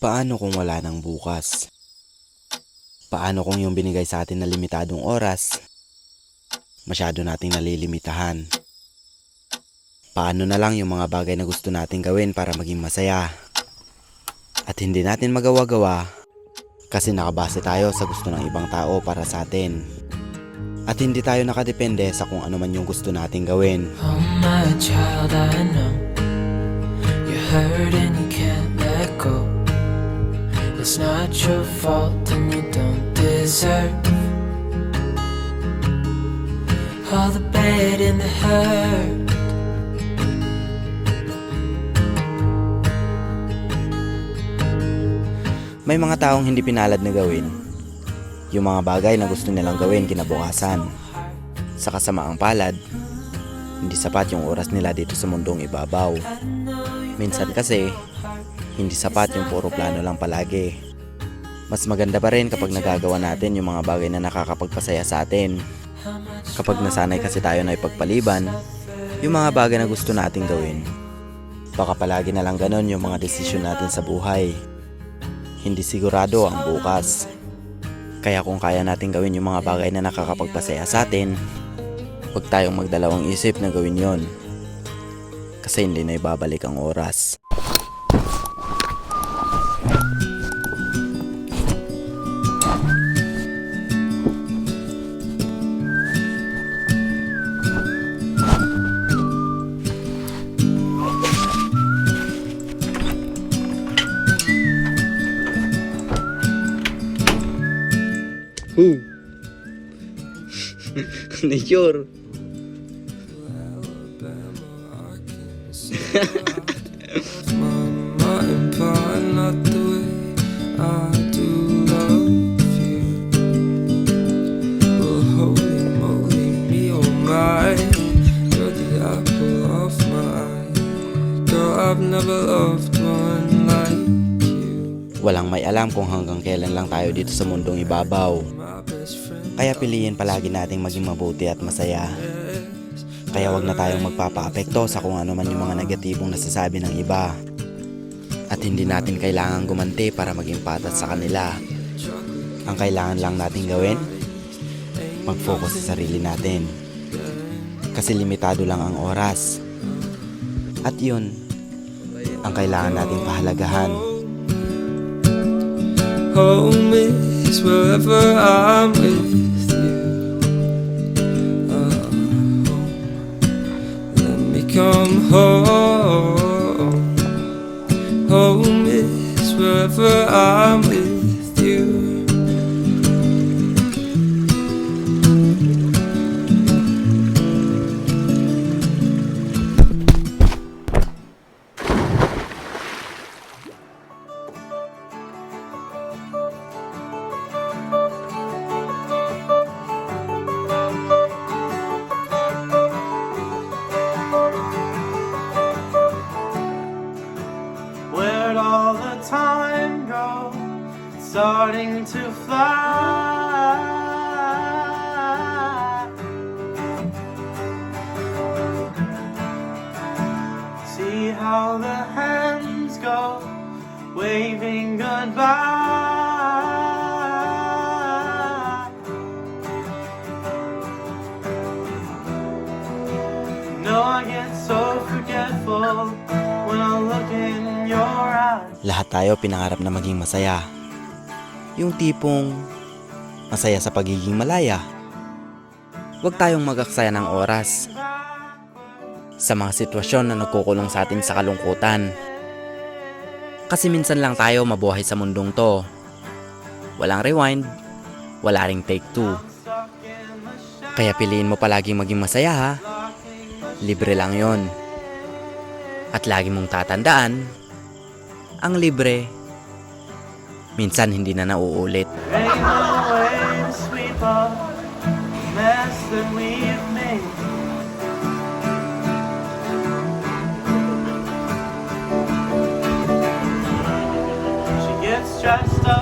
Paano kung wala ng bukas? Paano kung yung binigay sa atin na limitadong oras, masyado nating nalilimitahan? Paano na lang yung mga bagay na gusto nating gawin para maging masaya? At hindi natin magawa-gawa kasi nakabase tayo sa gusto ng ibang tao para sa atin. At hindi tayo nakadepende sa kung ano man yung gusto nating gawin. Oh my child, I know you're hurt and you can't let go. It's not your fault and you don't deserve all the bad and the hurt. May mga taong hindi pinalad na gawin yung mga bagay na gusto nilang gawin kinabukasan. Sa kasamaang palad, hindi sapat yung oras nila dito sa mundong ibabaw. Minsan kasi, hindi sapat yung puro plano lang palagi. Mas maganda pa rin kapag nagagawa natin yung mga bagay na nakakapagpasaya sa atin. Kapag nasanay kasi tayo na ipagpaliban yung mga bagay na gusto nating gawin, baka palagi na lang ganon yung mga desisyon natin sa buhay. Hindi sigurado ang bukas. Kaya kung kaya natin gawin yung mga bagay na nakakapagpasaya sa atin, huwag tayong magdalawang isip na gawin yon. Kasi hindi na ibabalik ang oras. Nature. Mama and Pa, not the way I do love you. Well, holy moly, me oh my, you're the apple of my eye. Girl, I've never loved one like you. Walang may alam kung hanggang kailan lang tayo dito sa mundong ibabaw. My best friend. Kaya piliin palagi nating maging mabuti at masaya. Kaya wag na tayong magpapaapekto sa kung ano man yung mga negatibong nasasabi ng iba. At hindi natin kailangang gumanti para maging patas sa kanila. Ang kailangan lang natin gawin, mag-focus sa sarili natin. Kasi limitado lang ang oras. At yun, ang kailangan nating pahalagahan. Home is wherever I'm with you. Let me come home. Home is wherever I'm with you. Where'd all the time go? It's starting to fly. See how the hands go, waving goodbye. No, I get so forgetful when I look in your eyes. Lahat tayo pinangarap na maging masaya. Yung tipong masaya sa pagiging malaya. Huwag tayong magaksaya ng oras sa mga sitwasyon na nagkukulong sa atin sa kalungkutan. Kasi minsan lang tayo mabuhay sa mundong to. Walang rewind, wala ring take two. Kaya piliin mo palaging maging masaya ha. Libre lang yon. At lagi mong tatandaan, ang libre, minsan hindi na nauulit. Ain't no way to sweep up mess that we've made. She gets dressed up